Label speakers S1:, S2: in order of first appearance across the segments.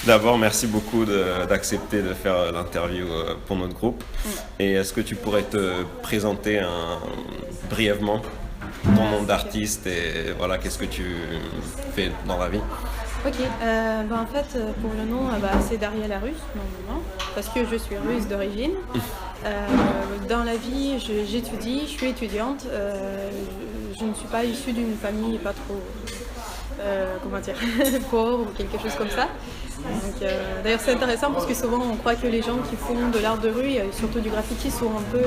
S1: D'abord, merci beaucoup d'accepter de faire l'interview pour notre groupe. Et est-ce que tu pourrais te présenter brièvement ton nom d'artiste et voilà, qu'est-ce que tu fais dans la vie?
S2: Ok, en fait, pour le nom, c'est Daria la Russe, normalement, parce que je suis russe d'origine. Dans la vie, j'étudie, je suis étudiante. Je ne suis pas issue d'une famille pas trop, comment dire, pauvre ou quelque chose comme ça. Donc, d'ailleurs, c'est intéressant parce que souvent on croit que les gens qui font de l'art de rue, surtout du graffiti, sont un peu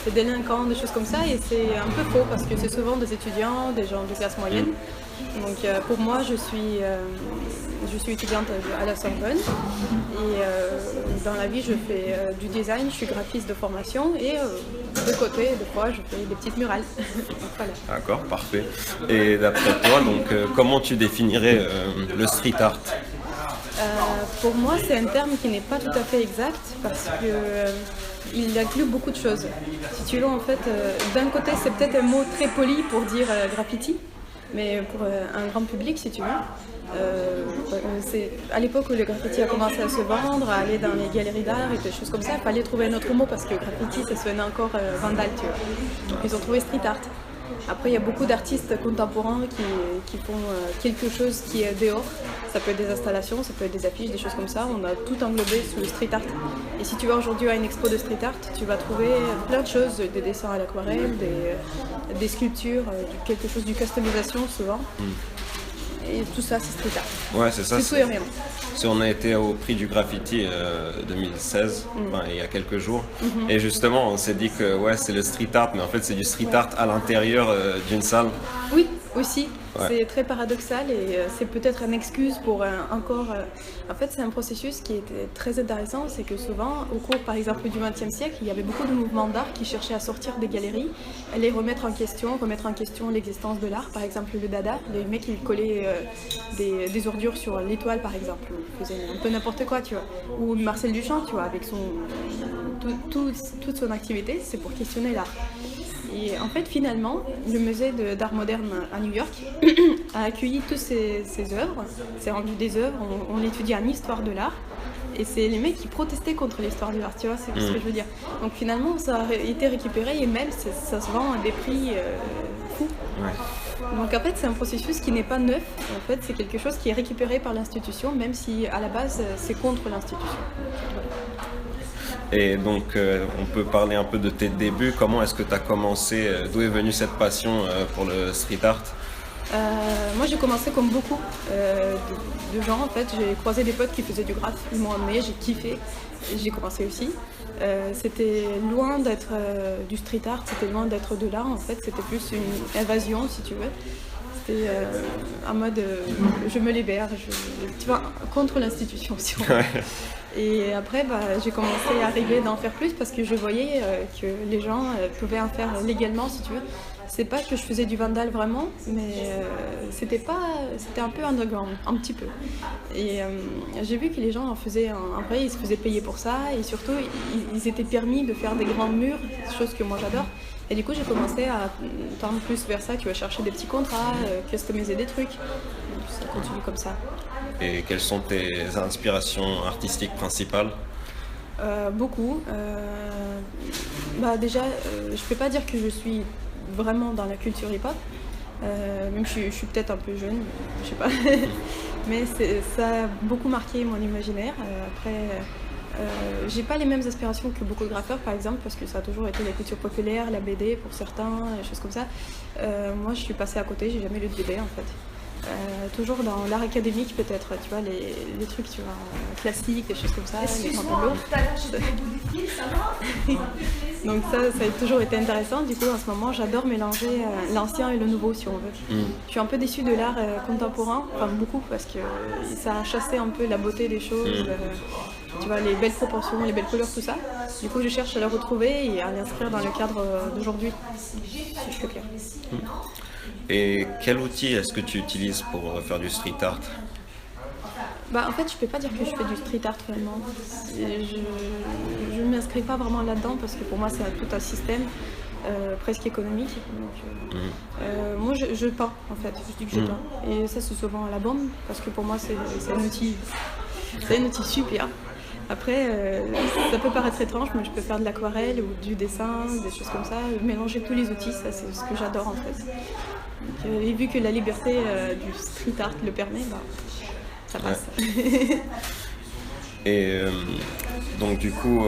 S2: des délinquants, des choses comme ça, et c'est un peu faux parce que c'est souvent des étudiants, des gens de classe moyenne. Donc pour moi, je suis étudiante à la Sorbonne et dans la vie, je fais du design, je suis graphiste de formation et de côté, des fois, je fais des petites murales. Donc, voilà.
S1: D'accord, parfait. Et d'après toi, donc, comment tu définirais le street art?
S2: Pour moi, c'est un terme qui n'est pas tout à fait exact parce que il inclut beaucoup de choses. Si tu veux, en fait, d'un côté, c'est peut-être un mot très poli pour dire graffiti, mais pour un grand public, si tu veux, c'est à l'époque où le graffiti a commencé à se vendre, à aller dans les galeries d'art et des choses comme ça, il fallait trouver un autre mot parce que graffiti, ça sonnait encore vandale, tu vois. Donc ils ont trouvé street art. Après, il y a beaucoup d'artistes contemporains qui font quelque chose qui est dehors. Ça peut être des installations, ça peut être des affiches, des choses comme ça. On a tout englobé sous le street art. Et si tu vas aujourd'hui à une expo de street art, tu vas trouver plein de choses, des dessins à l'aquarelle, des sculptures, quelque chose du customisation souvent. Et tout ça, c'est street art.
S1: Ouais, c'est ça.
S2: C'est tout et rien.
S1: Si on a été au prix du graffiti 2016, enfin, il y a quelques jours, et justement on s'est dit que ouais, c'est le street art, mais en fait c'est du street art à l'intérieur d'une salle.
S2: Oui, aussi.
S1: Ouais.
S2: C'est très paradoxal et c'est peut-être une excuse pour encore... En fait, c'est un processus qui était très intéressant. C'est que souvent, au cours, par exemple, du XXe siècle, il y avait beaucoup de mouvements d'art qui cherchaient à sortir des galeries, à les remettre en question l'existence de l'art. Par exemple, le Dada, les mecs qui collaient des ordures sur l'étoile, par exemple. Ils faisaient un peu n'importe quoi, tu vois. Ou Marcel Duchamp, tu vois, avec toute son activité, c'est pour questionner l'art. Et en fait, finalement, le musée d'art moderne à New York a accueilli toutes ces œuvres. C'est rendu des œuvres, on étudie en histoire de l'art. Et c'est les mecs qui protestaient contre l'histoire de l'art, tu vois, c'est ce que je veux dire. Donc finalement, ça a été récupéré et même ça se vend à des prix fous.
S1: Ouais.
S2: Donc en fait, c'est un processus qui n'est pas neuf. En fait, c'est quelque chose qui est récupéré par l'institution, même si à la base, c'est contre l'institution.
S1: Et donc on peut parler un peu de tes débuts. Comment est-ce que tu as commencé? D'où est venue cette passion pour le street art?
S2: Moi j'ai commencé comme beaucoup de gens en fait, j'ai croisé des potes qui faisaient du graphe, ils m'ont amené, j'ai kiffé, j'ai commencé aussi. C'était loin d'être du street art, c'était loin d'être de l'art en fait, c'était plus une évasion si tu veux. C'était en mode je me libère, tu vois, contre l'institution si on veut.
S1: Ouais.
S2: Et après, j'ai commencé à rêver d'en faire plus parce que je voyais que les gens pouvaient en faire légalement, si tu veux. C'est pas que je faisais du vandal vraiment, mais c'était un peu underground, un petit peu. Et j'ai vu que les gens en faisaient en vrai, ils se faisaient payer pour ça et surtout, ils étaient permis de faire des grands murs, chose que moi j'adore. Et du coup, j'ai commencé à tendre plus vers ça, tu vas chercher des petits contrats, customiser des trucs. Donc, ça continue comme ça.
S1: Et quelles sont tes inspirations artistiques principales?
S2: Beaucoup. Déjà, je peux pas dire que je suis vraiment dans la culture hip-hop. Même je suis peut-être un peu jeune, je sais pas. Mais ça a beaucoup marqué mon imaginaire. J'ai pas les mêmes aspirations que beaucoup de graffeurs, par exemple, parce que ça a toujours été la culture populaire, la BD pour certains, des choses comme ça. Moi, je suis passée à côté, j'ai jamais lu de BD en fait. Toujours dans l'art académique peut-être, tu vois, les trucs tu vois, classiques, des choses comme ça, les grands tableaux.
S3: Tout à l'heure, j'étais au bout du fil, ça va?
S2: Donc ça a toujours été intéressant. Du coup, en ce moment, j'adore mélanger l'ancien et le nouveau, si on veut. Je suis un peu déçue de l'art contemporain, enfin beaucoup, parce que ça a chassé un peu la beauté des choses. Tu vois, les belles proportions, les belles couleurs, tout ça. Du coup, je cherche à le retrouver et à l'inscrire dans le cadre d'aujourd'hui, si je suis claire.
S1: Et quel outil est-ce que tu utilises pour faire du street art?
S2: En fait, je peux pas dire que je fais du street art réellement. Je ne m'inscris pas vraiment là-dedans parce que pour moi, c'est tout un système presque économique. Donc, moi, je peins en fait. Je dis que je peins. Et ça, c'est souvent à la bombe parce que pour moi, c'est un outil C'est un outil super. Après, ça peut paraître étrange, mais je peux faire de l'aquarelle ou du dessin, des choses comme ça. Mélanger tous les outils, ça c'est ce que j'adore en fait. Donc, et vu que la liberté du street art le permet, bah, ça passe.
S1: Ouais. Et donc du coup,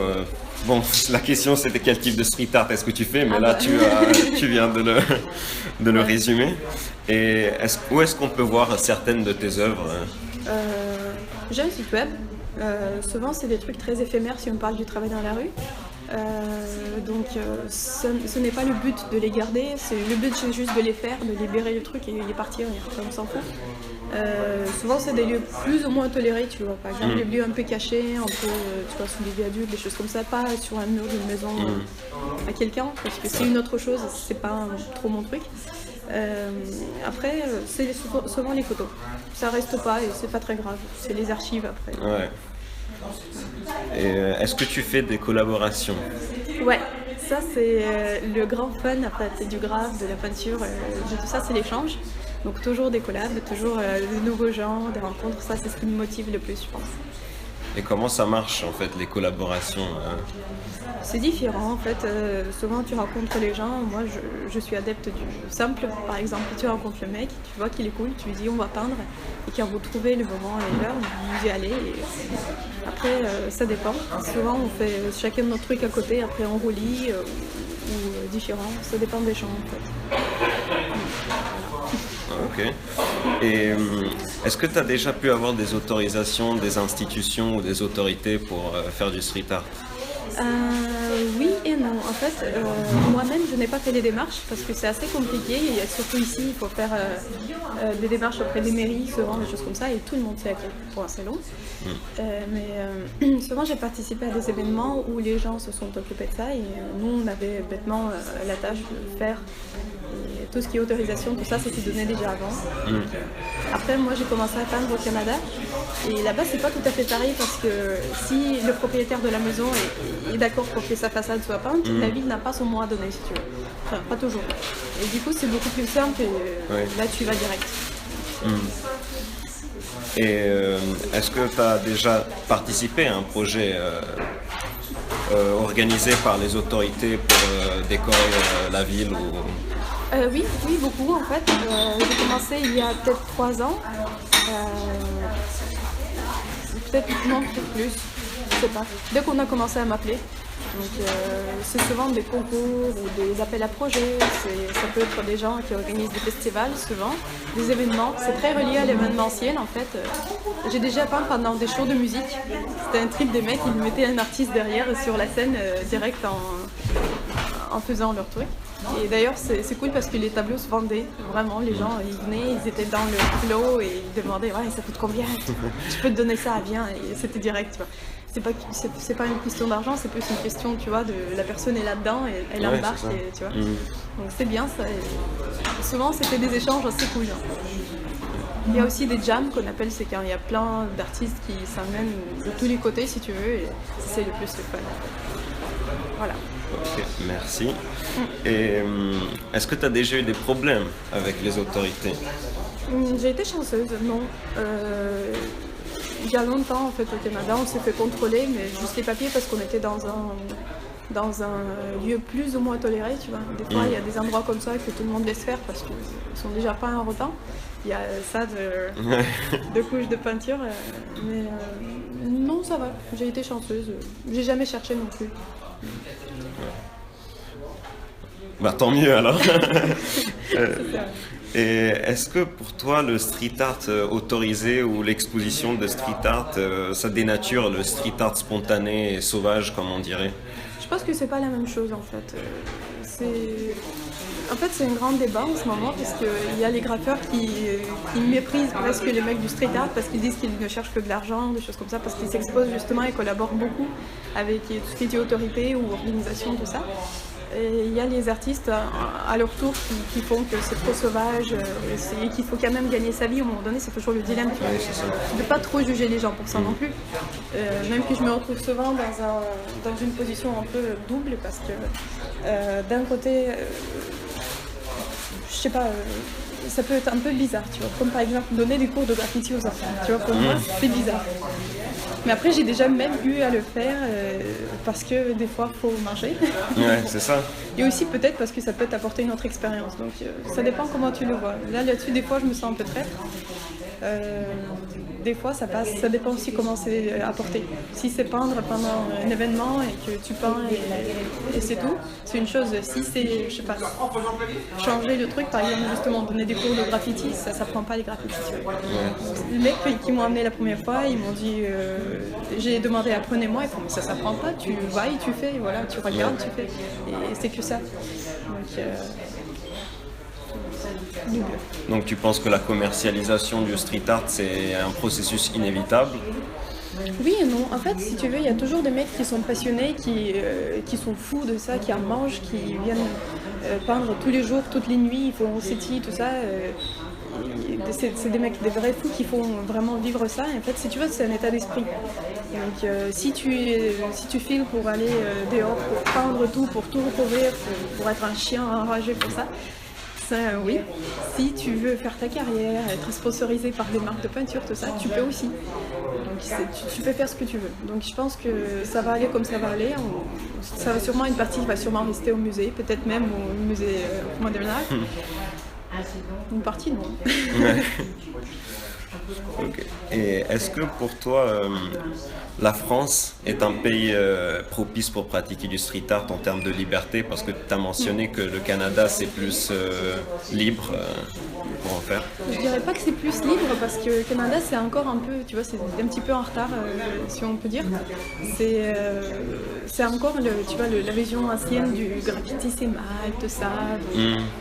S1: bon, la question c'était quel type de street art est-ce que tu fais, mais là tu viens de le résumer. Et où est-ce qu'on peut voir certaines de tes œuvres?
S2: J'ai un site web. Souvent c'est des trucs très éphémères si on parle du travail dans la rue. Donc ce n'est pas le but de les garder, le but c'est juste de les faire, de libérer le truc et partir, on s'en fout. Souvent c'est des lieux plus ou moins tolérés, tu vois, par exemple des lieux un peu cachés, un peu tu vois, sous des viaducs, des choses comme ça, pas sur un mur d'une maison à quelqu'un, parce que c'est une autre chose, c'est pas trop mon truc. Après c'est souvent les photos, ça reste pas et c'est pas très grave, c'est les archives après.
S1: Ouais. Et est-ce que tu fais des collaborations?
S2: Ouais, ça c'est le grand fun après, c'est du graphe, de la peinture, de tout ça c'est l'échange. Donc toujours des collabs, toujours de nouveaux gens, des rencontres, ça c'est ce qui me motive le plus je pense.
S1: Et comment ça marche en fait les collaborations?
S2: C'est différent en fait, souvent tu rencontres les gens, moi je suis adepte du simple, par exemple tu rencontres le mec, tu vois qu'il est cool, tu lui dis on va peindre, et quand vous trouvez le moment et l'heure, vous y allez, et après ça dépend, souvent on fait chacun de notre truc à côté, après on relie ou différent, ça dépend des gens en fait.
S1: Ok. Et est-ce que tu as déjà pu avoir des autorisations des institutions ou des autorités pour faire du street art?
S2: Oui et non. En fait, moi-même, je n'ai pas fait les démarches parce que c'est assez compliqué. Et surtout ici, il faut faire des démarches auprès des mairies, souvent des choses comme ça, et tout le monde sait à quel point c'est long. Mais souvent, j'ai participé à des événements où les gens se sont occupés de ça et nous, on avait bêtement la tâche de faire. Et tout ce qui est autorisation, tout ça, c'était donné déjà avant. Après, moi, j'ai commencé à peindre au Canada. Et là-bas, c'est pas tout à fait pareil parce que si le propriétaire de la maison est d'accord pour que sa façade soit peinte, la ville n'a pas son mot à donner, si tu veux. Enfin, pas toujours. Et du coup, c'est beaucoup plus simple et là, tu vas direct.
S1: Et est-ce que tu as déjà participé à un projet organisé par les autorités pour décorer la ville ou...
S2: Oui, beaucoup en fait. J'ai commencé il y a peut-être 3 ans. Peut-être plus, je sais pas. Dès qu'on a commencé à m'appeler. Donc c'est souvent des concours ou des appels à projets, ça peut être des gens qui organisent des festivals souvent, des événements, c'est très relié à l'événementiel en fait. J'ai déjà peint pendant des shows de musique, c'était un trip des mecs, ils mettaient un artiste derrière sur la scène direct en faisant leur truc. Et d'ailleurs c'est cool parce que les tableaux se vendaient, vraiment les gens ils venaient, ils étaient dans le flow et ils demandaient ouais ça coûte combien, je peux te donner ça, viens, et c'était direct tu vois. C'est pas une question d'argent, c'est plus une question, tu vois, de la personne est là-dedans et elle embarque, et, tu vois. Donc c'est bien ça. Et souvent c'était des échanges assez cool. Il y a aussi des jams qu'on appelle, c'est quand il y a plein d'artistes qui s'amènent de tous les côtés si tu veux, et c'est le plus le fun. Voilà.
S1: Ok, merci. Et est-ce que tu as déjà eu des problèmes avec les autorités?
S2: J'ai été chanceuse, non. Il y a longtemps en fait au Canada, on s'est fait contrôler, mais juste les papiers parce qu'on était dans un lieu plus ou moins toléré, tu vois. Des fois, il y a des endroits comme ça que tout le monde laisse faire parce qu'ils sont déjà pas en retard. Il y a ça de couches de peinture, mais non, ça va. J'ai été chanceuse. J'ai jamais cherché non plus.
S1: Bah tant mieux alors.
S2: C'est ça.
S1: Et est-ce que pour toi le street art autorisé ou l'exposition de street art, ça dénature le street art spontané et sauvage comme on dirait?
S2: Je pense que c'est pas la même chose en fait. C'est un grand débat en ce moment parce qu'il y a les graffeurs qui méprisent presque les mecs du street art parce qu'ils disent qu'ils ne cherchent que de l'argent, des choses comme ça, parce qu'ils s'exposent justement et collaborent beaucoup avec tout ce qui est autorité ou organisation, tout ça. Et il y a les artistes à leur tour qui font que c'est trop sauvage et qu'il faut quand même gagner sa vie. À un moment donné, c'est toujours le dilemme.
S1: Oui, c'est ça.
S2: De ne pas trop juger les gens pour ça non plus. Même que je me retrouve souvent dans une position un peu double parce que d'un côté, je sais pas, ça peut être un peu bizarre, tu vois. Comme par exemple donner des cours de graffiti aux enfants. Tu vois, pour moi, c'est bizarre. Mais après, j'ai déjà même eu à le faire parce que des fois, il faut manger.
S1: Ouais, c'est ça.
S2: Et aussi peut-être parce que ça peut t'apporter une autre expérience. Donc ça dépend comment tu le vois. Là-dessus, des fois, je me sens un peu traître. Des fois, ça passe. Ça dépend aussi comment c'est apporté. Si c'est peindre pendant un événement et que tu peins et c'est tout, c'est une chose. Si c'est, je sais pas, changer le truc, par exemple, justement, donner des cours de graffiti, ça prend pas les graffitis. Tu vois. Les mecs qui m'ont amené la première fois, ils m'ont dit, j'ai demandé apprenez-moi, ils font mais ça s'apprend pas, tu vas et tu fais, voilà, tu regardes, tu fais, et c'est que ça. Donc,
S1: Donc tu penses que la commercialisation du street art c'est un processus inévitable?
S2: Oui et non. En fait, si tu veux, il y a toujours des mecs qui sont passionnés, qui sont fous de ça, qui en mangent, qui viennent peindre tous les jours, toutes les nuits, ils font CETI, tout ça. C'est des mecs, des vrais fous qui font vraiment vivre ça. Et en fait, si tu veux, c'est un état d'esprit. Donc, si tu files pour aller dehors, pour peindre tout, pour tout recouvrir, pour être un chien enragé pour ça, oui. Si tu veux faire ta carrière, être sponsorisé par des marques de peinture, tout ça, tu peux aussi. Donc, tu peux faire ce que tu veux. Donc, je pense que ça va aller comme ça va aller. Ça va sûrement une partie va sûrement rester au musée, peut-être même au musée moderne art. Une partie, non.
S1: Ouais. Okay. Et est-ce que pour toi, la France est un pays propice pour pratiquer du street art en termes de liberté? Parce que tu as mentionné que le Canada, c'est plus libre pour en faire.
S2: Je dirais pas que c'est plus libre parce que le Canada, c'est encore un peu, tu vois, c'est un petit peu en retard, si on peut dire. C'est encore, tu vois, la vision ancienne du graffiti, c'est mal, tout ça.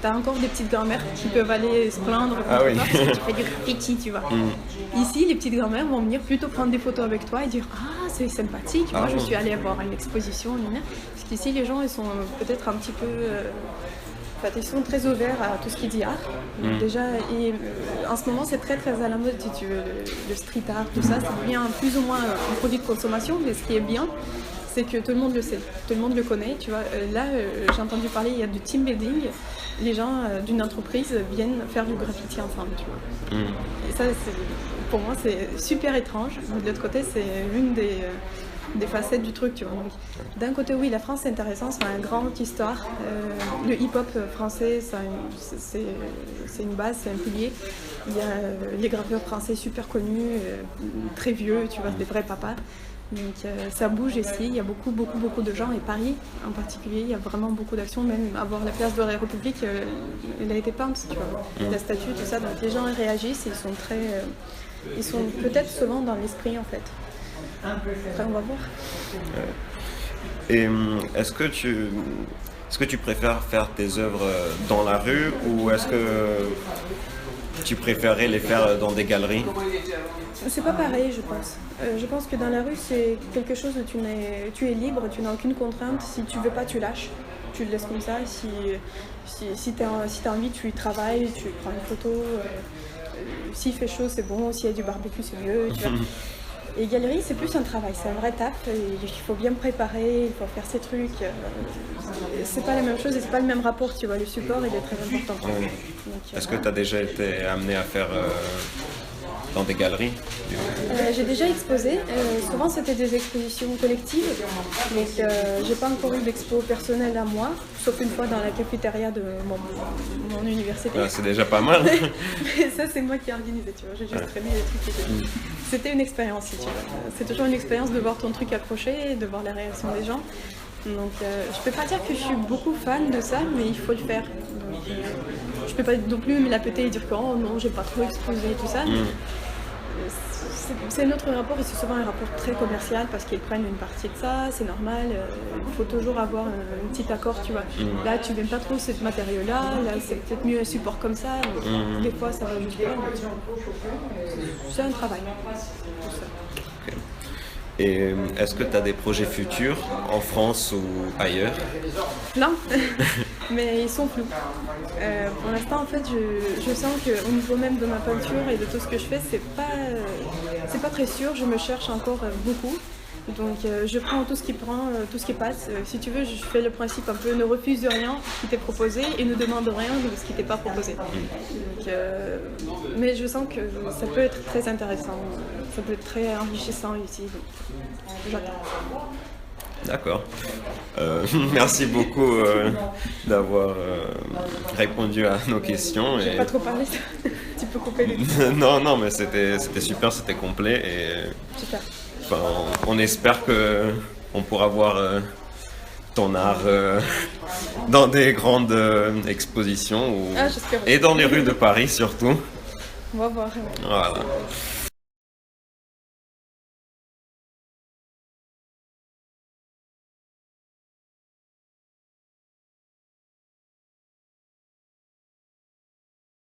S2: T'as encore des petites grand-mères qui peuvent aller se plaindre contre toi parce que tu fais du graffiti, tu vois. Ici, les petites grand-mères vont venir plutôt prendre des photos avec toi et dire « Ah, c'est sympathique, moi je suis allée voir une exposition. » Parce qu'ici, les gens, ils sont peut-être un petit peu... ils sont très ouverts à tout ce qui dit art. Donc déjà, en ce moment, c'est très très à la mode, si tu veux, le street art, tout ça. Ça devient plus ou moins un produit de consommation, mais ce qui est bien, c'est que tout le monde le sait, tout le monde le connaît. Tu vois. Là, j'ai entendu parler, il y a du team building. Les gens d'une entreprise viennent faire du graffiti ensemble, tu vois. Et ça, pour moi, c'est super étrange. Mais de l'autre côté, c'est une des facettes du truc, tu vois. Donc, d'un côté, oui, la France, c'est intéressant, c'est une grande histoire. Le hip-hop français, c'est une base, c'est un pilier. Il y a les graffeurs français super connus, très vieux, tu vois, des vrais papas. Donc ça bouge ici, il y a beaucoup de gens, et Paris en particulier, il y a vraiment beaucoup d'actions, même à voir la place de la République, elle a été peinte, tu vois, la statue, tout ça, donc les gens réagissent, ils sont peut-être souvent dans l'esprit en fait. Après on va voir.
S1: Et est-ce que tu préfères faire tes œuvres dans la rue ou est-ce que tu préférerais les faire dans des galeries?
S2: C'est pas pareil, je pense. Je pense que dans la rue, c'est quelque chose où tu es libre, tu n'as aucune contrainte. Si tu veux pas, tu lâches. Tu le laisses comme ça. Si tu as envie, tu y travailles, tu prends une photo. S'il fait chaud, c'est bon. S'il y a du barbecue, c'est mieux. Tu vois. Et galerie, c'est plus un travail, c'est un vrai taf. Il faut bien préparer, il faut faire ses trucs. C'est pas la même chose et c'est pas le même rapport, tu vois. Le support, il est très important.
S1: Est-ce que tu as déjà été amené à faire dans des galeries?
S2: J'ai déjà exposé. Souvent, c'était des expositions collectives. Donc, j'ai pas encore eu d'expo personnelle à moi, sauf une fois dans la cafétéria de mon université.
S1: Ah, c'est déjà pas mal.
S2: Mais ça, c'est moi qui ai organisé, tu vois. J'ai juste traîné les trucs. C'était une expérience, si tu veux. C'est toujours une expérience de voir ton truc accroché, de voir la réaction des gens. Donc, je peux pas dire que je suis beaucoup fan de ça, mais il faut le faire. Donc, je peux pas non plus me la péter et dire que oh non, j'ai pas trop exposé tout ça. C'est notre rapport et c'est souvent un rapport très commercial parce qu'ils prennent une partie de ça, c'est normal. Il faut toujours avoir un petit accord, tu vois. Là, tu n'aimes pas trop ce matériau-là, là, c'est peut-être mieux un support comme ça. Donc, des fois, ça va juste pas. C'est un travail.
S1: Et est-ce que tu as des projets futurs en France ou ailleurs?
S2: Plein, mais ils sont flous. Pour l'instant, en fait, je sens qu'au niveau même de ma peinture et de tout ce que je fais, c'est pas très sûr. Je me cherche encore beaucoup. Donc je prends tout ce qui passe. Si tu veux, je fais le principe un peu ne refuse rien qui t'est proposé et ne demande rien de ce qui t'est pas proposé. Donc, mais je sens que ça peut être très intéressant, ça peut être très enrichissant ici. Donc, j'attends.
S1: D'accord. Merci beaucoup d'avoir répondu à nos questions.
S2: J'ai pas trop parlé, tu peux couper les...
S1: Non, mais c'était super, c'était complet et
S2: Super.
S1: enfin, on espère que on pourra voir ton art dans des grandes expositions
S2: Ah, j'espère.
S1: et dans les rues de Paris surtout.
S2: On va voir.
S1: Voilà.